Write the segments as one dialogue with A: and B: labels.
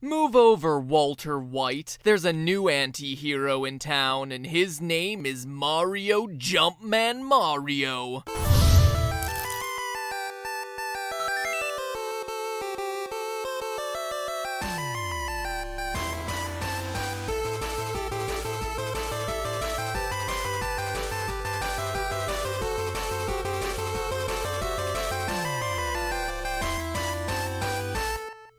A: Move over, Walter White. There's a new anti-hero in town, and his name is Mario Jumpman Mario.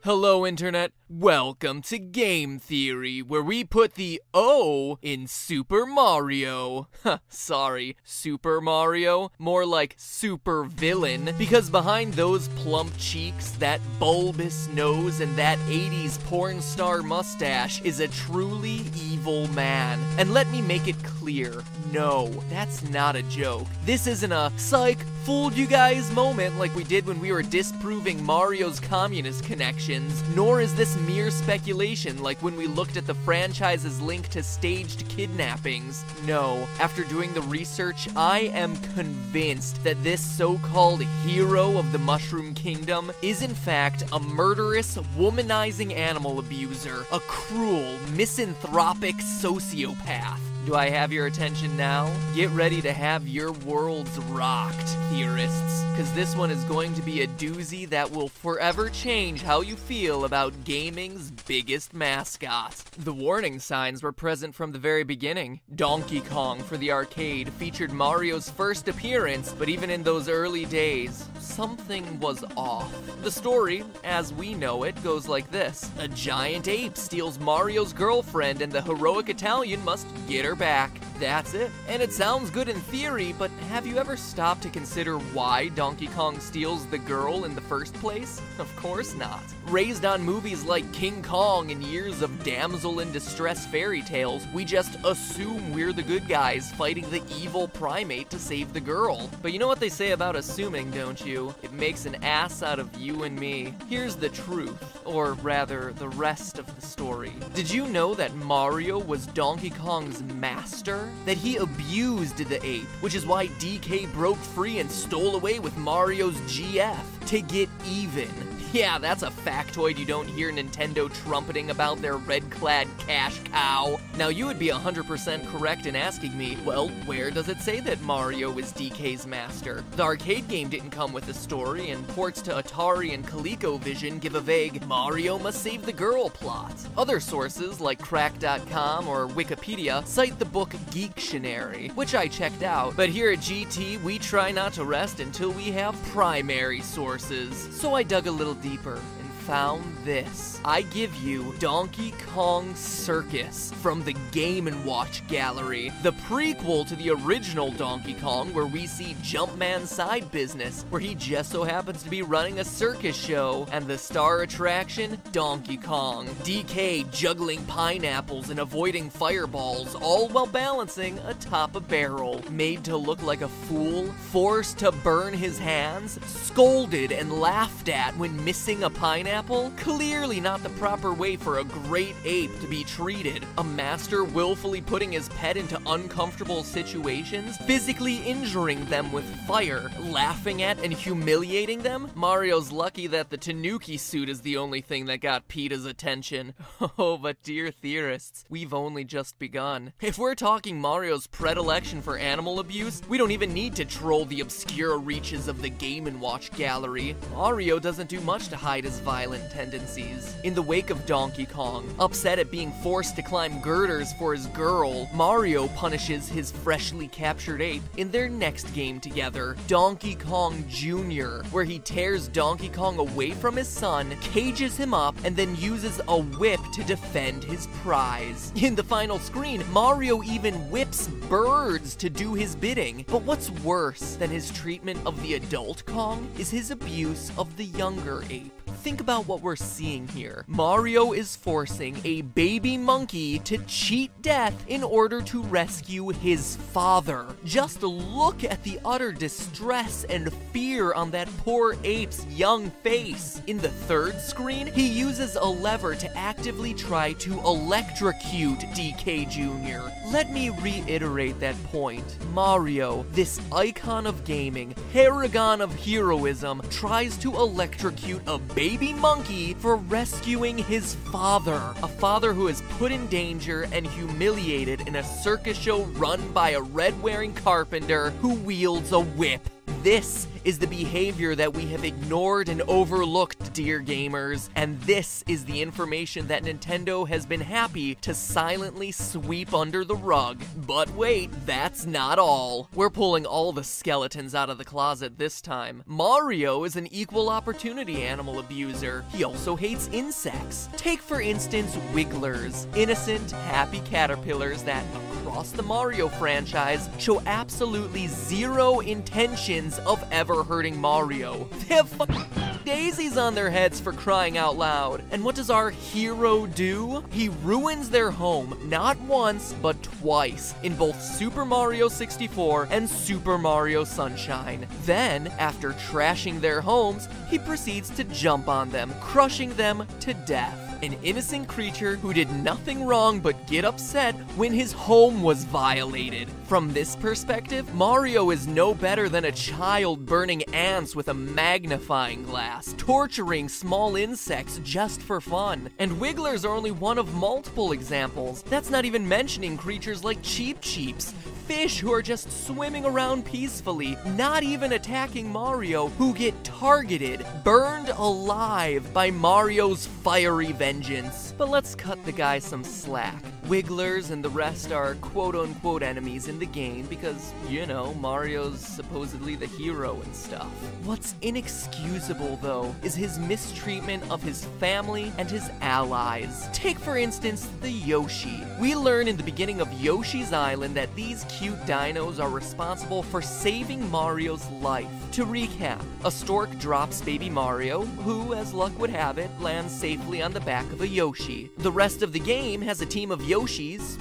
A: Hello, Internet. Welcome to Game Theory, where we put the O in Super Mario. Sorry, Super Mario. More like super villain, because behind those plump cheeks, that bulbous nose, and that 80s porn star mustache is a truly evil man. And let me make it clear, no, that's not a joke. This isn't a psych, fooled you guys moment like we did when we were disproving Mario's communist connections, nor is this mere speculation like when we looked at the franchise's link to staged kidnappings. No, after doing the research, I am convinced that this so-called hero of the Mushroom Kingdom is in fact a murderous, womanizing animal abuser, a cruel, misanthropic sociopath. Do I have your attention now? Get ready to have your worlds rocked, theorists, because this one is going to be a doozy that will forever change how you feel about gaming's biggest mascot. The warning signs were present from the very beginning. Donkey Kong for the arcade featured Mario's first appearance, but even in those early days, something was off. The story, as we know it, goes like this. A giant ape steals Mario's girlfriend and the heroic Italian must get her back. That's it. And it sounds good in theory, but have you ever stopped to consider why Donkey Kong steals the girl in the first place? Of course not. Raised on movies like King Kong and years of damsel in distress fairy tales, we just assume we're the good guys fighting the evil primate to save the girl. But you know what they say about assuming, don't you? It makes an ass out of you and me. Here's the truth, or rather, the rest of the story. Did you know that Mario was Donkey Kong's master? That he abused the ape, which is why DK broke free and stole away with Mario's GF to get even. Yeah, that's a factoid you don't hear Nintendo trumpeting about their red-clad cash cow. Now, you would be 100% correct in asking me, well, where does it say that Mario is DK's master? The arcade game didn't come with a story, and ports to Atari and ColecoVision give a vague Mario must save the girl plot. Other sources, like Crack.com or Wikipedia, cite the book Geektionary, which I checked out. But here at GT, we try not to rest until we have primary sources. So I dug a little deeper and found this. I give you Donkey Kong Circus from the Game & Watch Gallery, the prequel to the original Donkey Kong, where we see Jumpman's side business, where he just so happens to be running a circus show, and the star attraction, Donkey Kong. DK juggling pineapples and avoiding fireballs, all while balancing atop a barrel. Made to look like a fool, forced to burn his hands, scolded and laughed at when missing a pineapple. Clearly not the proper way for a great ape to be treated. A master willfully putting his pet into uncomfortable situations, physically injuring them with fire, laughing at and humiliating them. Mario's lucky that the Tanuki suit is the only thing that got PETA's attention. Oh, but dear theorists, we've only just begun. If we're talking Mario's predilection for animal abuse, we don't even need to troll the obscure reaches of the Game & Watch Gallery. Mario doesn't do much to hide his violent tendencies. In the wake of Donkey Kong, upset at being forced to climb girders for his girl, Mario punishes his freshly captured ape in their next game together, Donkey Kong Jr., where he tears Donkey Kong away from his son, cages him up, and then uses a whip to defend his prize. In the final screen, Mario even whips birds to do his bidding. But what's worse than his treatment of the adult Kong is his abuse of the younger ape. Think about what we're seeing here. Mario is forcing a baby monkey to cheat death in order to rescue his father. Just look at the utter distress and fear on that poor ape's young face. In the third screen, he uses a lever to actively try to electrocute DK Jr. Let me reiterate that point. Mario, this icon of gaming, paragon of heroism, tries to electrocute a baby baby monkey for rescuing his father. A father who is put in danger and humiliated in a circus show run by a red-wearing carpenter who wields a whip. This is the behavior that we have ignored and overlooked, dear gamers, and this is the information that Nintendo has been happy to silently sweep under the rug. But wait, that's not all. We're pulling all the skeletons out of the closet this time. Mario is an equal opportunity animal abuser. He also hates insects. Take for instance Wigglers, innocent, happy caterpillars that across the Mario franchise show absolutely zero intentions of ever hurting Mario. They have fucking daisies on their heads, for crying out loud. And what does our hero do? He ruins their home, not once, but twice, in both Super Mario 64 and Super Mario Sunshine. Then, after trashing their homes, he proceeds to jump on them, crushing them to death. An innocent creature who did nothing wrong but get upset when his home was violated. From this perspective, Mario is no better than a child burning ants with a magnifying glass, torturing small insects just for fun. And Wigglers are only one of multiple examples. That's not even mentioning creatures like Cheep Cheeps, fish who are just swimming around peacefully, not even attacking Mario, who get targeted, burned alive by Mario's fiery vengeance. But let's cut the guy some slack. Wigglers and the rest are quote-unquote enemies in the game because, you know, Mario's supposedly the hero and stuff. What's inexcusable, though, is his mistreatment of his family and his allies. Take, for instance, the Yoshi. We learn in the beginning of Yoshi's Island that these cute dinos are responsible for saving Mario's life. To recap, a stork drops baby Mario, who, as luck would have it, lands safely on the back of a Yoshi. The rest of the game has a team of Yoshis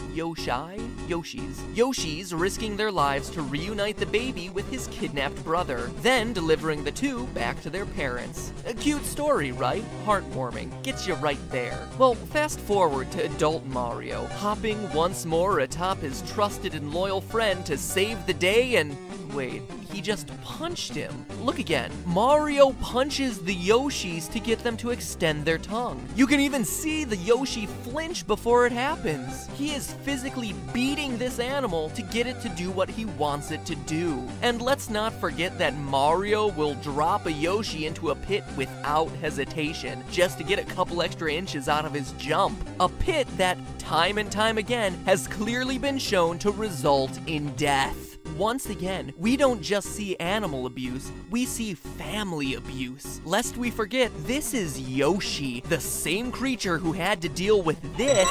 A: risking their lives to reunite the baby with his kidnapped brother, then delivering the two back to their parents. A cute story, right? Heartwarming. Gets you right there. Well, fast forward to adult Mario, hopping once more atop his trusted and loyal friend to save the day and... wait, he just punched him. Look again. Mario punches the Yoshis to get them to extend their tongue. You can even see the Yoshi flinch before it happens. He is physically beating this animal to get it to do what he wants it to do. And let's not forget that Mario will drop a Yoshi into a pit without hesitation, just to get a couple extra inches out of his jump. A pit that, time and time again, has clearly been shown to result in death. Once again, we don't just see animal abuse, we see family abuse. Lest we forget, this is Yoshi, the same creature who had to deal with this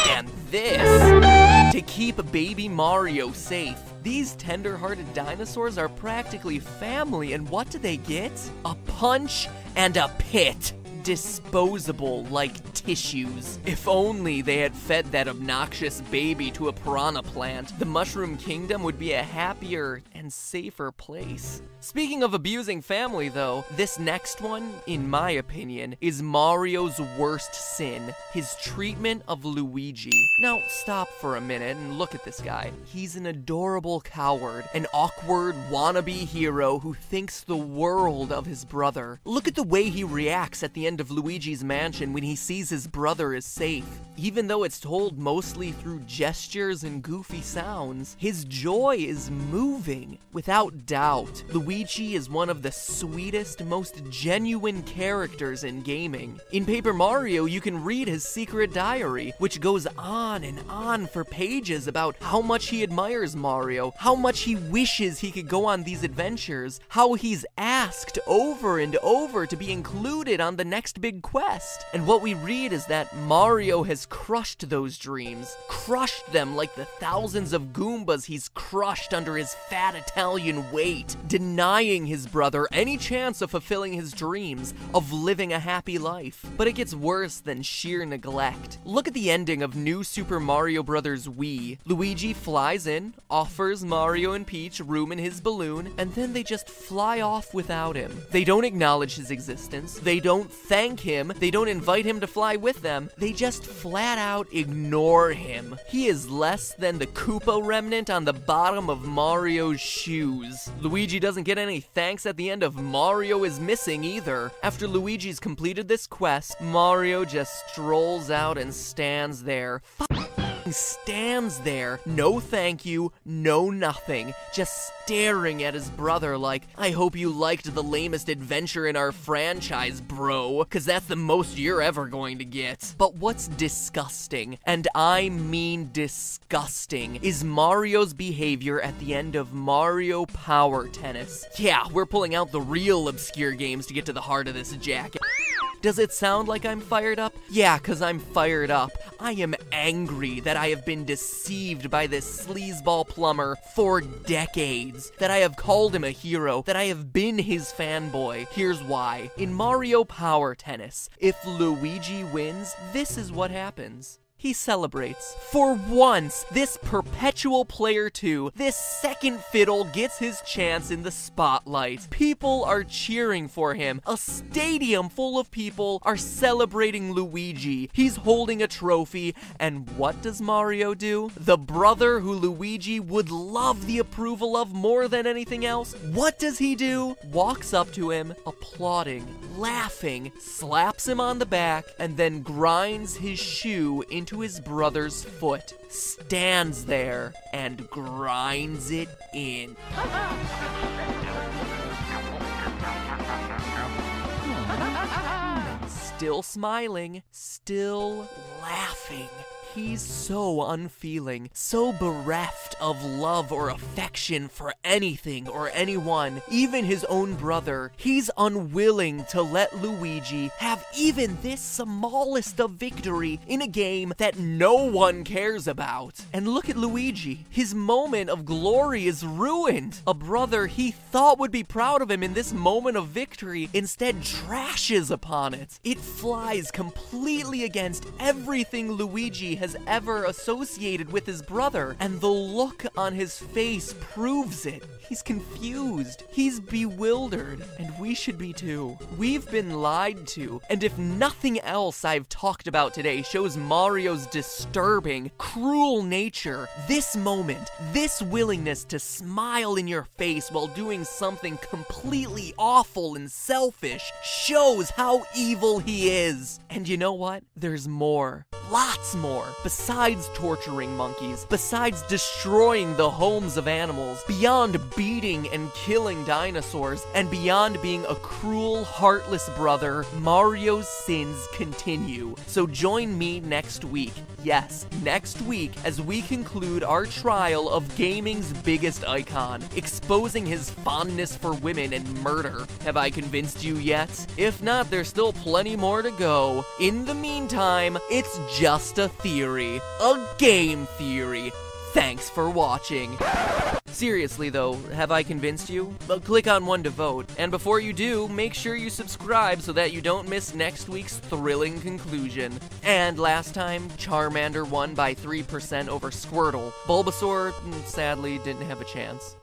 A: and this to keep baby Mario safe. These tender-hearted dinosaurs are practically family, and what do they get? A punch and a pit. Disposable like tissues. If only they had fed that obnoxious baby to a piranha plant, the Mushroom Kingdom would be a happier and safer place. Speaking of abusing family, though, this next one, in my opinion, is Mario's worst sin, his treatment of Luigi. Now, stop for a minute and look at this guy. He's an adorable coward, an awkward wannabe hero who thinks the world of his brother. Look at the way he reacts at the end of Luigi's mansion when he sees his brother is safe. Even though it's told mostly through gestures and goofy sounds, his joy is moving. Without doubt, Luigi is one of the sweetest, most genuine characters in gaming. In Paper Mario, you can read his secret diary, which goes on and on for pages about how much he admires Mario, how much he wishes he could go on these adventures, how he's asked over and over to be included on the next big quest. And what we read is that Mario has crushed those dreams, crushed them like the thousands of Goombas he's crushed under his fat Italian weight, denying his brother any chance of fulfilling his dreams, of living a happy life. But it gets worse than sheer neglect. Look at the ending of New Super Mario Bros. Wii. Luigi flies in, offers Mario and Peach room in his balloon, and then they just fly off without him. They don't acknowledge his existence, they don't thank him, they don't invite him to fly with them, they just flat out ignore him. He is less than the Koopa remnant on the bottom of Mario's shoes. Luigi doesn't get any thanks at the end of Mario is Missing either. After Luigi's completed this quest, Mario just strolls out and stands there. Stands there, no thank you, no nothing, just staring at his brother like, I hope you liked the lamest adventure in our franchise, bro, cause that's the most you're ever going to get. But what's disgusting, and I mean disgusting, is Mario's behavior at the end of Mario Power Tennis. Yeah, we're pulling out the real obscure games to get to the heart of this jacket. Does it sound like I'm fired up? Yeah, cause I'm fired up. I am angry that I have been deceived by this sleazeball plumber for decades. That I have called him a hero, that I have been his fanboy. Here's why. In Mario Power Tennis, if Luigi wins, this is what happens. He celebrates. For once, this perpetual player 2, this second fiddle gets his chance in the spotlight. People are cheering for him. A stadium full of people are celebrating Luigi. He's holding a trophy, and what does Mario do? The brother who Luigi would love the approval of more than anything else, what does he do? Walks up to him, applauding, laughing, slaps him on the back, and then grinds his shoe into his brother's foot, stands there, and grinds it in. Still smiling, still laughing. He's so unfeeling, so bereft of love or affection for anything or anyone, even his own brother. He's unwilling to let Luigi have even this smallest of victory in a game that no one cares about. And look at Luigi. His moment of glory is ruined. A brother he thought would be proud of him in this moment of victory instead trashes upon it. It flies completely against everything Luigi has ever associated with his brother, and the look on his face proves it. He's confused, he's bewildered, and we should be too. We've been lied to, and if nothing else I've talked about today shows Mario's disturbing, cruel nature, this moment, this willingness to smile in your face while doing something completely awful and selfish shows how evil he is. And you know what? There's more. Lots more. Besides torturing monkeys, besides destroying the homes of animals, beyond beating and killing dinosaurs, and beyond being a cruel, heartless brother, Mario's sins continue. So join me next week. Yes, next week, as we conclude our trial of gaming's biggest icon, exposing his fondness for women and murder. Have I convinced you yet? If not, there's still plenty more to go. In the meantime, it's just a theory. A game theory. Thanks for watching. Seriously though, have I convinced you? Well, click on one to vote. And before you do, make sure you subscribe so that you don't miss next week's thrilling conclusion. And last time, Charmander won by 3% over Squirtle. Bulbasaur, sadly, didn't have a chance.